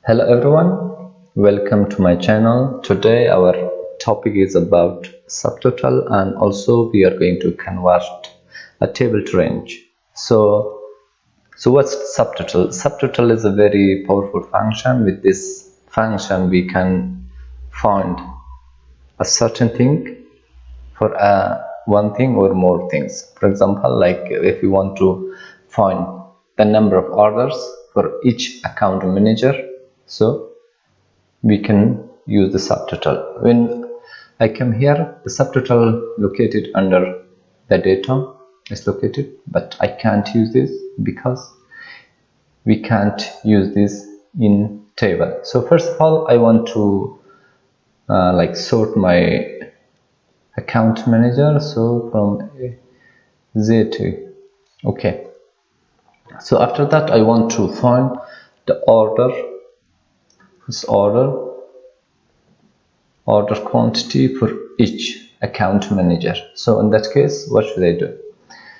Hello everyone, welcome to my channel. Today our topic is about subtotal, and also we are going to convert a table to range. So what's subtotal? Subtotal is a very powerful function. With this function we can find a certain thing for one thing or more things. For example, like if you want to find the number of orders for each account manager, so we can use the subtotal. When I come here, the subtotal located under the data is located, but I can't use this because we can't use this in table. So first of all, I want to sort my account manager, so from Z to okay. So after that I want to find the order quantity for each account manager. So in that case, what should I do?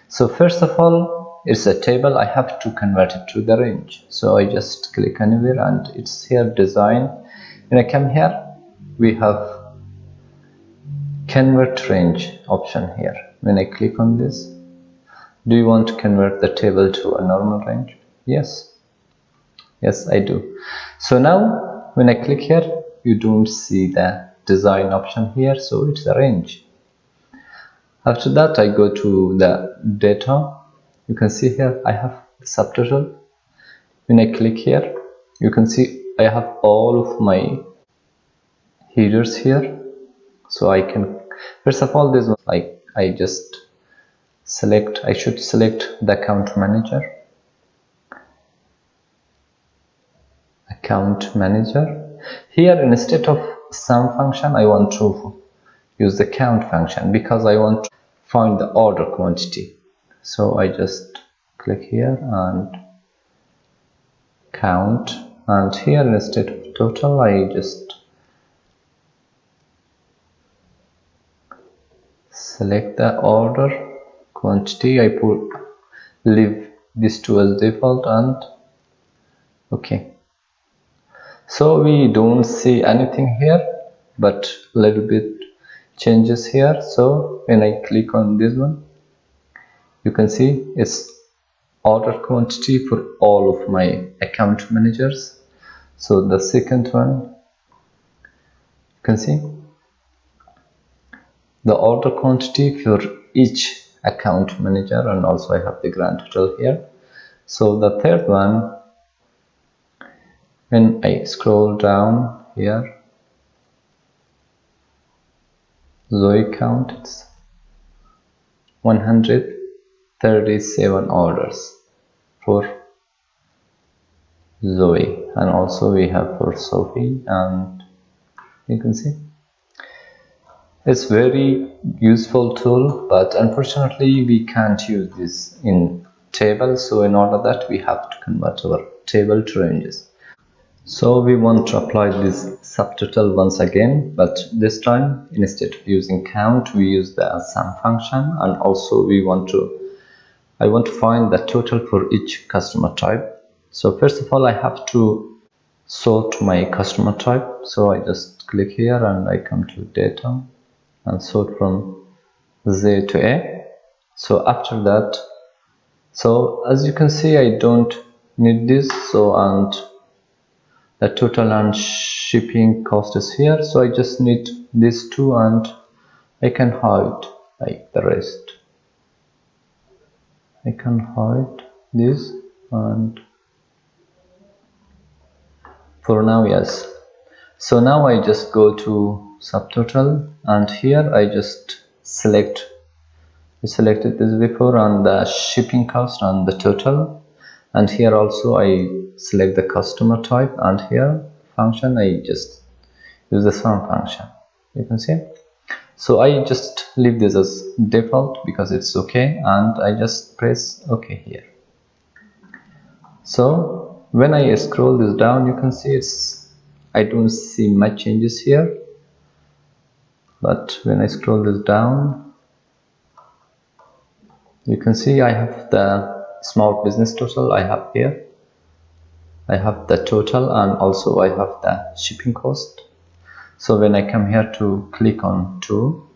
So first of all, it's a table, I have to convert it to the range. So I just click anywhere and it's here, design. When I come here, we have convert range option here. When I click on this, do you want to convert the table to a normal range? Yes I do. So now when I click here, you don't see the design option here, so it's a range. After that I go to the data. You can see here I have the subtotal. When I click here, you can see I have all of my headers here. So I can, first of all, this one, like I just select, I should select the account manager. Here, instead of sum function, I want to use the count function because I want to find the order quantity. So I just click here and count, and here instead of total I just select the order quantity. I leave this to as default and okay. So we don't see anything here, but a little bit changes here. So when I click on this one, you can see it's order quantity for all of my account managers. So the second one, you can see the order quantity for each account manager, and also I have the grand total here. So the third one, when I scroll down here, Zoe count, it's 137 orders for Zoe, and also we have for Sophie, and you can see it's very useful tool, but unfortunately we can't use this in table. So in order that, we have to convert our table to ranges. So we want to apply this subtotal once again, but this time instead of using count, we use the sum function, and also I want to find the total for each customer type. So first of all, I have to sort my customer type. So I just click here and I come to data and sort from Z to A. So after that, so as you can see, I don't need this. So, and the total and shipping cost is here, so I just need these two, and I can hide like the rest. I can hide this, and for now, yes. So now I just go to subtotal, and here I just selected this before, and the shipping cost and the total, and here also I select the customer type, and here function I just use the sum function. You can see. So I just leave this as default because it's okay, and I just press OK here. So when I scroll this down, you can see I don't see much changes here, but when I scroll this down, you can see I have the small business total I have here, I have the total, and also I have the shipping cost. So when I come here to click on to,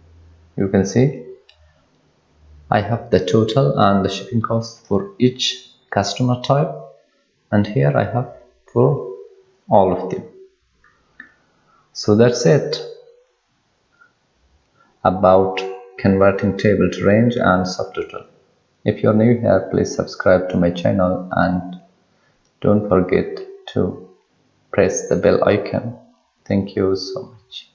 you can see I have the total and the shipping cost for each customer type, and here I have for all of them. So that's it about converting table to range and subtotal. If you're new here, please subscribe to my channel and don't forget to press the bell icon. Thank you so much.